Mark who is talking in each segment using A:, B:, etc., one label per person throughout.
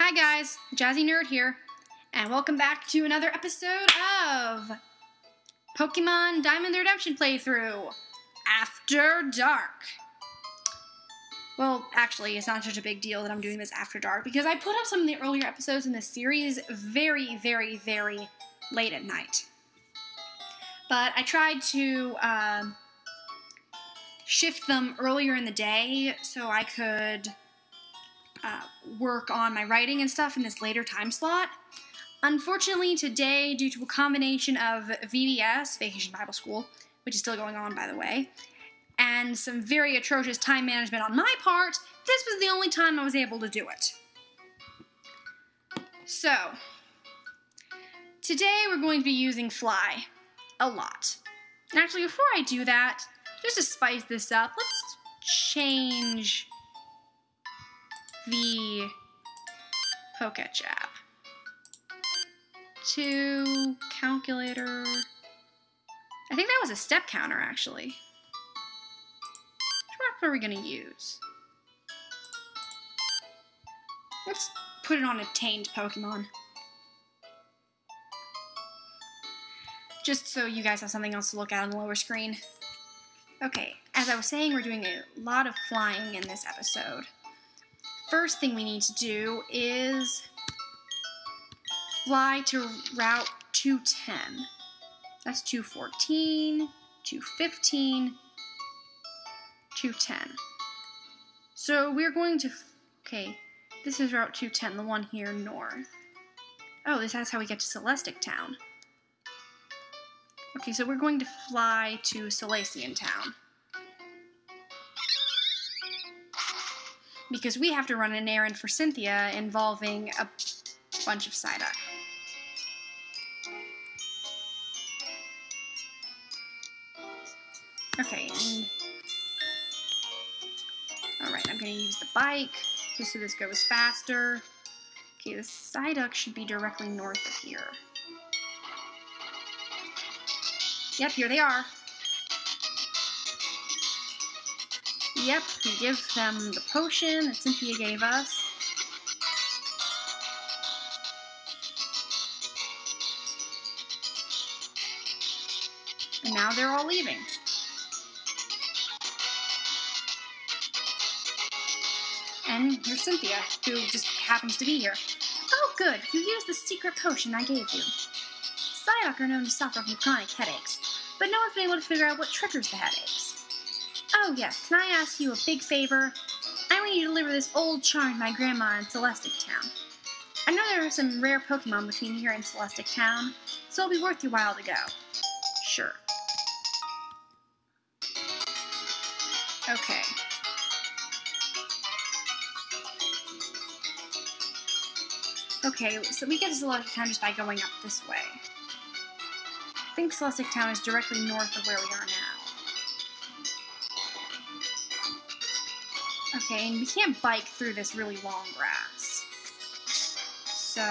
A: Hi guys, Jazzy Nerd here, and welcome back to another episode of Pokemon Diamond Redemption playthrough, After Dark. Well, actually, it's not such a big deal that I'm doing this after dark, because I put up some of the earlier episodes in this series very late at night. But I tried to shift them earlier in the day so I could work on my writing and stuff in this later time slot. Unfortunately, today, due to a combination of VBS, Vacation Bible School, which is still going on, by the way, and some very atrocious time management on my part, this was the only time I was able to do it. So, today we're going to be using Fly a lot. And actually, before I do that, just to spice this up, let's change the Pokechap to calculator. I think that was a step counter, actually. Which map are we going to use? Let's put it on a tamed Pokemon. Just so you guys have something else to look at on the lower screen. Okay, as I was saying, we're doing a lot of flying in this episode. First thing we need to do is fly to Route 210. That's 214, 215, 210. So we're going to, okay, this is Route 210, the one here north. Oh, that's how we get to Celestic Town. Okay, so we're going to fly to Salacian Town, because we have to run an errand for Cynthia involving a bunch of Psyduck. Okay, and alright, I'm going to use the bike just so this goes faster. Okay, the Psyduck should be directly north of here. Yep, here they are. Yep, we give them the potion that Cynthia gave us. And now they're all leaving. And here's Cynthia, who just happens to be here. Oh good, you used the secret potion I gave you. Psyduck are known to suffer from chronic headaches, but no one's been able to figure out what triggers the headaches. Oh yes, can I ask you a big favor? I want you to deliver this old charm to my grandma in Celestic Town. I know there are some rare Pokemon between here and Celestic Town, so it'll be worth your while to go. Sure. Okay. Okay, so we get to Celestic Town just by going up this way. I think Celestic Town is directly north of where we are now. Okay, and we can't bike through this really long grass. So...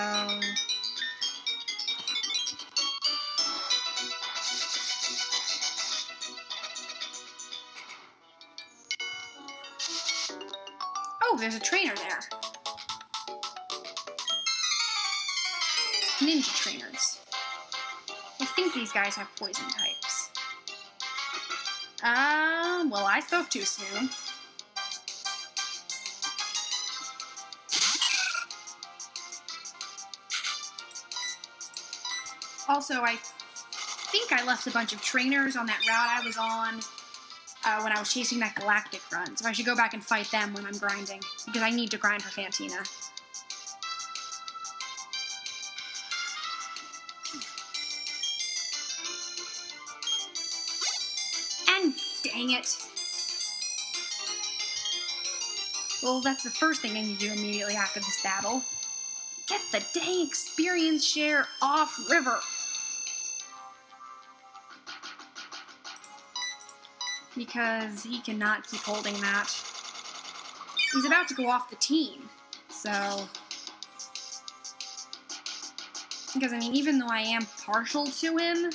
A: oh, there's a trainer there. Ninja trainers. I think these guys have poison types. Well, I spoke too soon. Also, I think I left a bunch of trainers on that route I was on when I was chasing that Galactic run, so I should go back and fight them when I'm grinding, because I need to grind for Fantina. And dang it. Well, that's the first thing I need to do immediately after this battle. Get the dang experience share off river. Because he cannot keep holding that. He's about to go off the team, so... because, I mean, even though I am partial to him,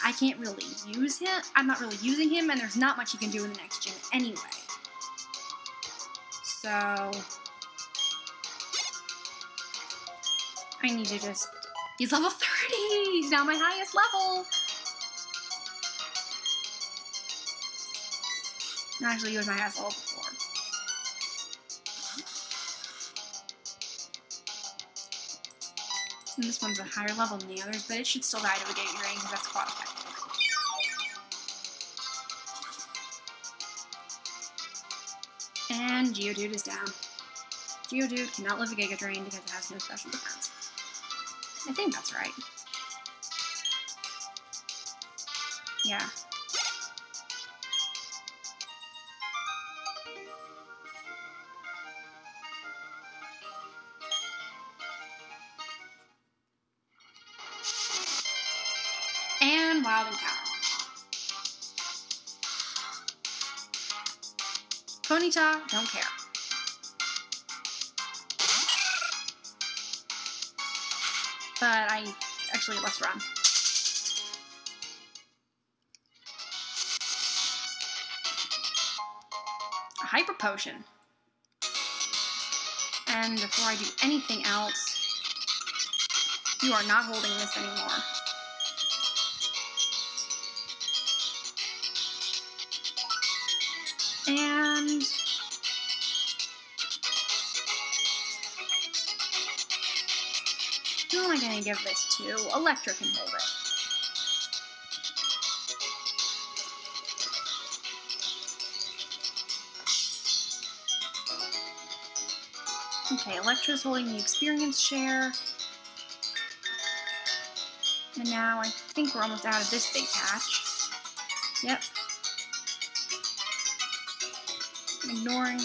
A: I can't really use him. I'm not really using him, and there's not much he can do in the next gen anyway. So... I need to just... He's level 30! He's now my highest level! Actually, he was my highest level before. And this one's a higher level than the others, but it should still die to a Giga Drain because that's quite effective. And Geodude is down. Geodude cannot live a Giga Drain because it has no special defense. I think that's right. Yeah. And Wild Encounter. Ponyta, don't care. But let's run. A Hyper Potion. And before I do anything else, you are not holding this anymore. And who am I going to give this to? Electra can hold it. Okay, Electra's holding the experience share. And now I think we're almost out of this big patch. Yep. Ignoring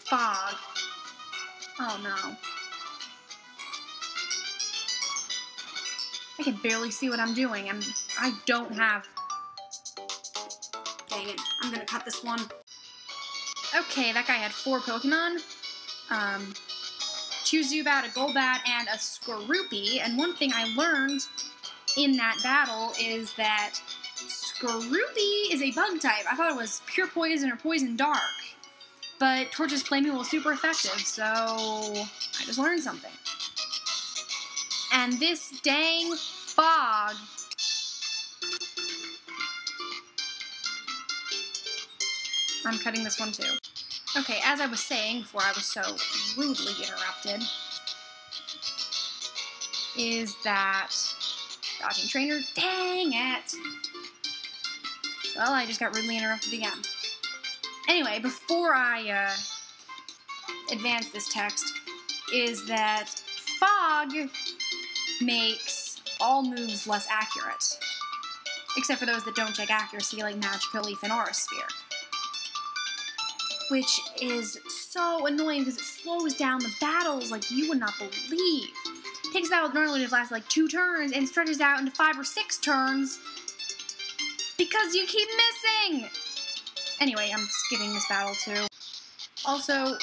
A: fog. Oh no. I can barely see what I'm doing, and I don't have... Dang it. I'm gonna cut this one. Okay, that guy had 4 Pokemon. Two Zubat, a Golbat, and a Skorupi. And one thing I learned in that battle is that Skorupi is a bug type. I thought it was pure poison or poison dark. But Torch's Flaming was super effective, so I just learned something. And this dang fog. I'm cutting this one too. Okay, as I was saying before I was so rudely interrupted, is that dodging trainer, dang it! Well, I just got rudely interrupted again. Anyway, before I advance this text, is that fog makes all moves less accurate. Except for those that don't check accuracy, like Magical Leaf and Aura Sphere. Which is so annoying because it slows down the battles like you would not believe. It takes a battle normally to last like 2 turns and stretches out into 5 or 6 turns because you keep missing! Anyway, I'm skipping this battle too. Also,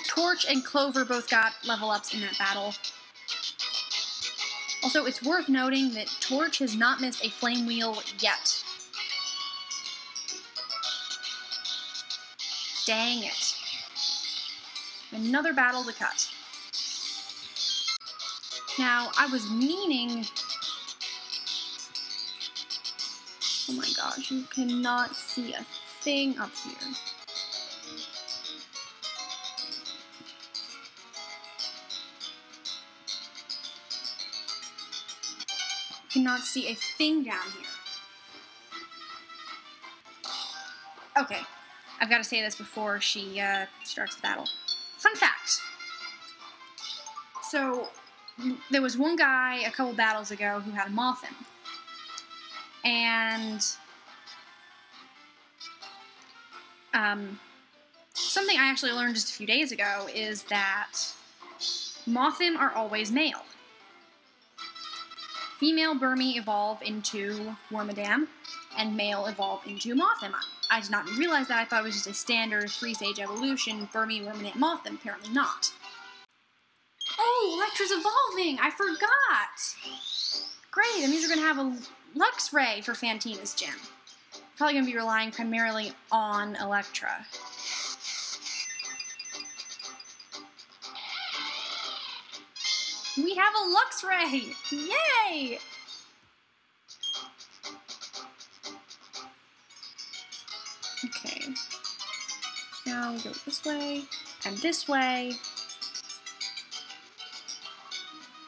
A: Torch and Clover both got level ups in that battle. Also, it's worth noting that Torch has not missed a Flame Wheel yet. Dang it. Another battle to cut. Now, I was meaning... Oh my gosh, you cannot see a thing up here. Cannot see a thing down here. Okay, I've got to say this before she starts the battle. Fun fact. So, there was one guy a couple battles ago who had a Mothim. And something I actually learned just a few days ago is that Mothim are always male. Female Burmy evolve into Wormadam, and male evolve into Mothim. I did not realize that. I thought it was just a standard 3-stage evolution, Burmy, Wormadam, Mothim. Apparently not. Oh, Electra's evolving! I forgot! Great, that means we're going to have a Luxray for Fantina's gym. Probably going to be relying primarily on Electra. We have a Lux Ray! Yay! Okay. Now we go this way, and this way,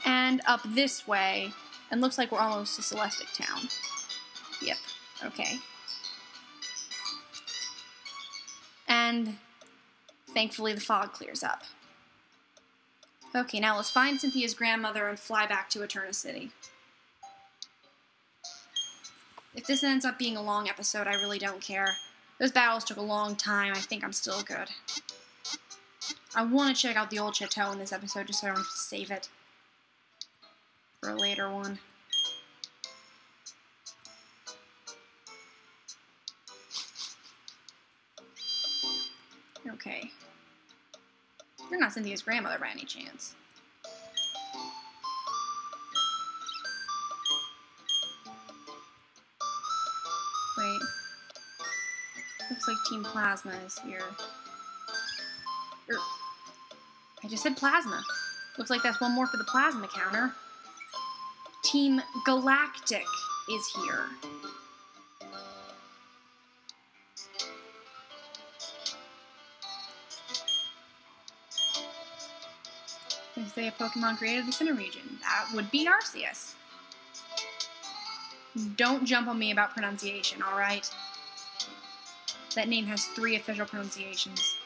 A: and up this way, and looks like we're almost to Celestic Town. Yep, okay. And thankfully the fog clears up. Okay, now let's find Cynthia's grandmother and fly back to Eterna City. If this ends up being a long episode, I really don't care. Those battles took a long time. I think I'm still good. I want to check out the old chateau in this episode just so I don't have to save it for a later one. Okay. You're not Cynthia's grandmother by any chance. Wait. Looks like Team Plasma is here. I just said Plasma. Looks like that's one more for the Plasma counter. Team Galactic is here. They say a Pokemon created the Sinnoh region. That would be Arceus. Don't jump on me about pronunciation, alright? That name has 3 official pronunciations.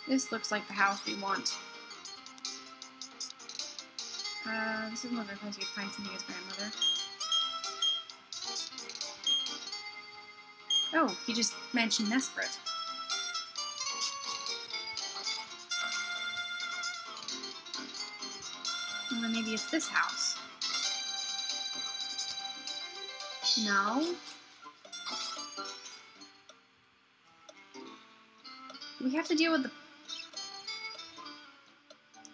A: This looks like the house we want. This is another place you'd find Cynthia's grandmother. Oh, he just mentioned Nesprit. Well, then maybe it's this house. No? Do we have to deal with the...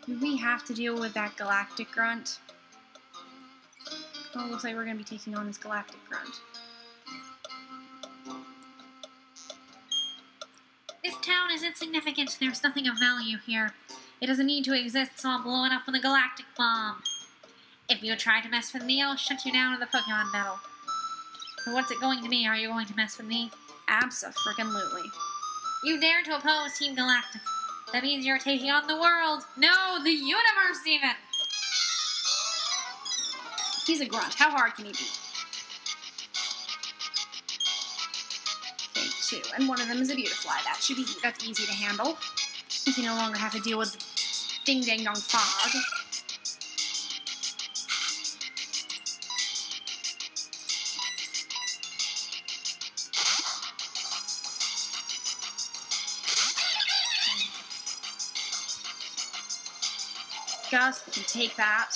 A: Do we have to deal with that Galactic Grunt? Oh, it looks like we're going to be taking on this Galactic Grunt.
B: This town is insignificant. There's nothing of value here. It doesn't need to exist, so I'll blow it up with a galactic bomb. If you try to mess with me, I'll shut you down in the Pokemon battle. So what's it going to be? Are you going to mess with me?
A: Abso-frickin-lutely.
B: You dare to oppose Team Galactic. That means you're taking on the world. No, the universe even.
A: He's a grunt. How hard can he be? Okay, 2. And one of them is a Beautifly. That's easy to handle. You no longer have to deal with ding-dang-dong fog. Gus, we can take that.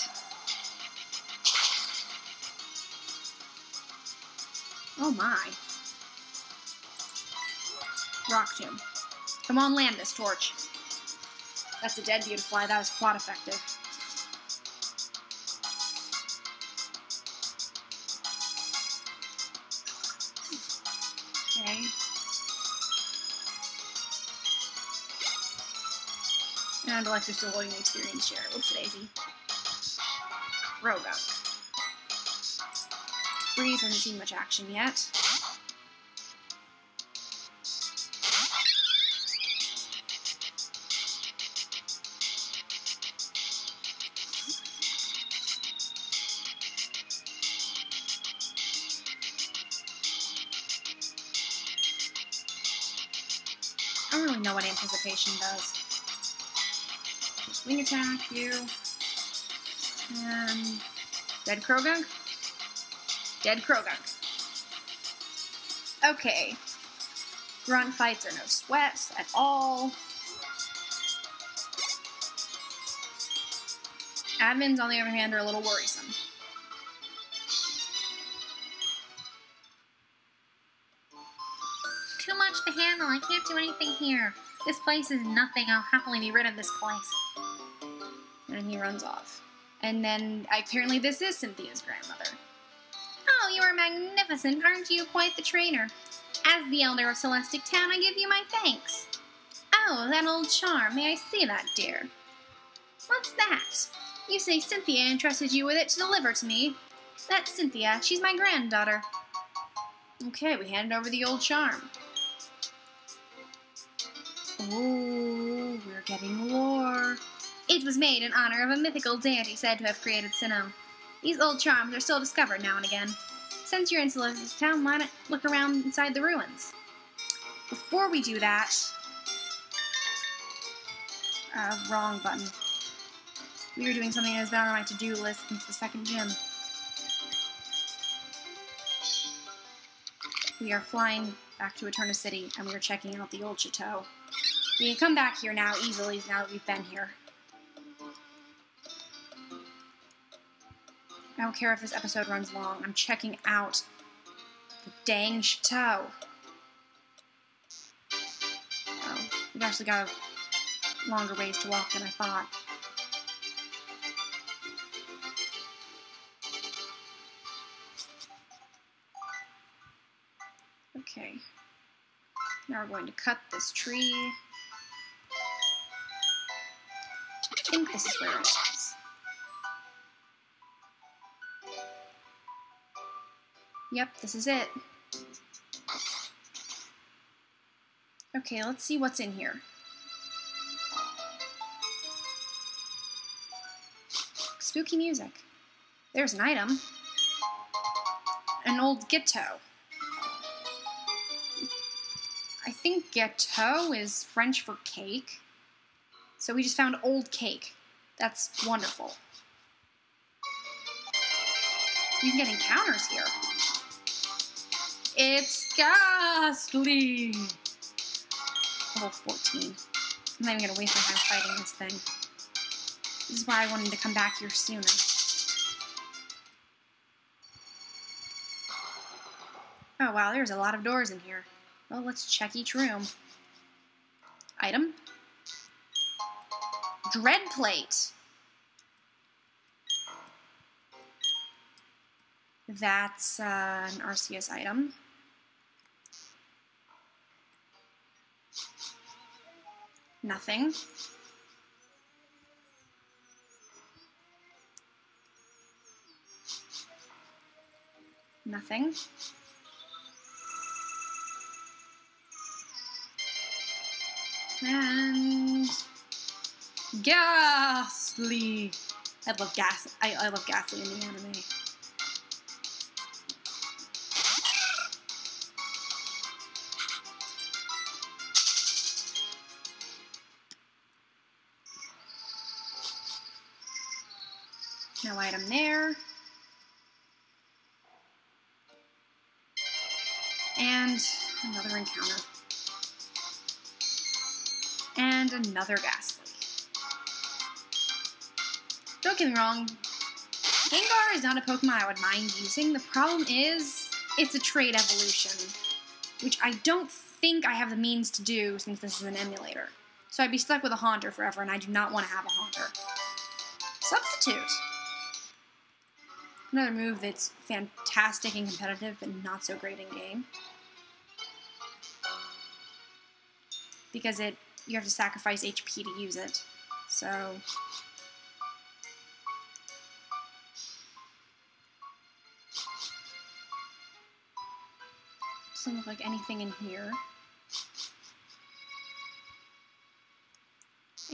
A: Oh my. Rock Tomb. Come on, land this torch. That's a dead Beautifly. That was quite effective. Okay. And Electro's still holding the experience share. Whoops, Daisy. Croagunk. Breeze hasn't seen much action yet. I don't really know what anticipation does. Just wing attack, you. And dead Croagunk? Dead Croagunk. Okay. Grunt fights are no sweats at all. Admins, on the other hand, are a little worrisome.
B: Too much to handle. I can't do anything here. This place is nothing. I'll happily be rid of this place.
A: And he runs off. And then, apparently this is Cynthia's grandmother.
B: Oh, you are magnificent. Aren't you quite the trainer? As the elder of Celestic Town, I give you my thanks.
A: Oh, that old charm. May I see that, dear? What's that? You say Cynthia entrusted you with it to deliver to me. That's Cynthia. She's my granddaughter. Okay, we handed over the old charm. Oh, we're getting lore. It was made in honor of a mythical deity said to have created Sinnoh. These old charms are still discovered now and again. Since you're in Celestial Town, why not look around inside the ruins? Before we do that... wrong button. We were doing something that has been on my to-do list since the second gym. We are flying back to Eterna City, and we are checking out the old chateau. We can come back here now easily, now that we've been here. I don't care if this episode runs long. I'm checking out the dang chateau. Oh, we've actually got a longer ways to walk than I thought. Okay. Now we're going to cut this tree. I think this is where it is. Yep, this is it. Okay, let's see what's in here. Spooky music. There's an item. An old ghetto. I think gâteau is French for cake. So we just found old cake. That's wonderful. You can get encounters here. It's ghastly! Level 14. I'm not even gonna waste my time fighting this thing. This is why I wanted to come back here sooner. Oh wow, there's a lot of doors in here. Well, let's check each room. Item. Dread plate. That's an Arceus item. Nothing. Nothing. And ghastly. I love ghastly in the anime. No item there. And another encounter. And another ghastly. Don't get me wrong, Gengar is not a Pokemon I would mind using. The problem is, it's a trait evolution, which I don't think I have the means to do since this is an emulator. So I'd be stuck with a Haunter forever, and I do not want to have a Haunter. Substitute. Another move that's fantastic and competitive, but not so great in game. Because you have to sacrifice HP to use it. So... doesn't look like anything in here.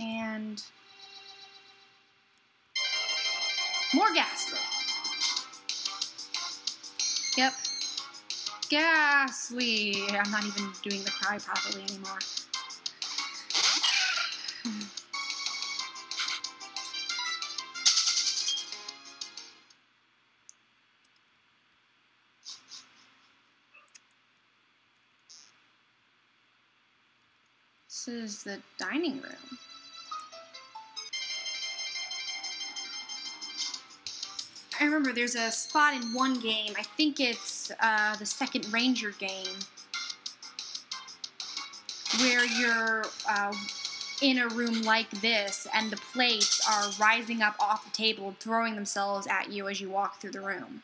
A: And... more ghastly. Yep. Ghastly. I'm not even doing the cry properly anymore. This is the dining room. I remember there's a spot in one game, I think it's the second Ranger game, where you're in a room like this and the plates are rising up off the table and throwing themselves at you as you walk through the room.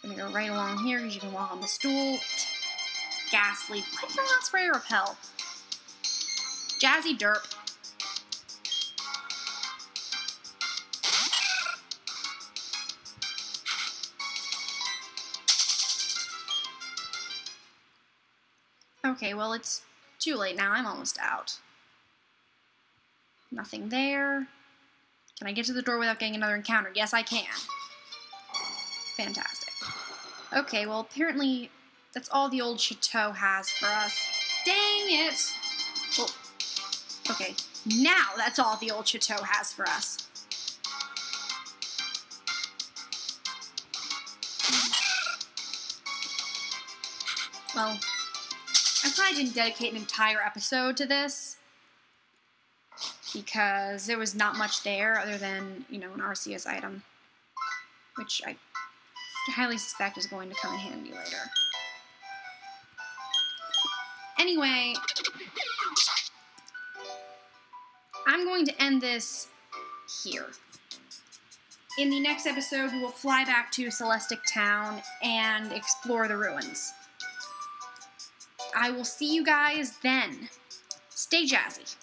A: So I'm going to go right along here because you can walk on the stool. Ghastly. Why did I not spray Repel? Jazzy Derp. Okay, well, it's too late now. I'm almost out. Nothing there. Can I get to the door without getting another encounter? Yes, I can. Fantastic. Okay, well, apparently that's all the old chateau has for us. Dang it! Well, okay, now that's all the old chateau has for us. Well, I probably didn't dedicate an entire episode to this, because there was not much there other than, you know, an Arceus item, which I highly suspect is going to come in handy later. Anyway, I'm going to end this here. In the next episode, we will fly back to Celestic Town and explore the ruins. I will see you guys then. Stay jazzy.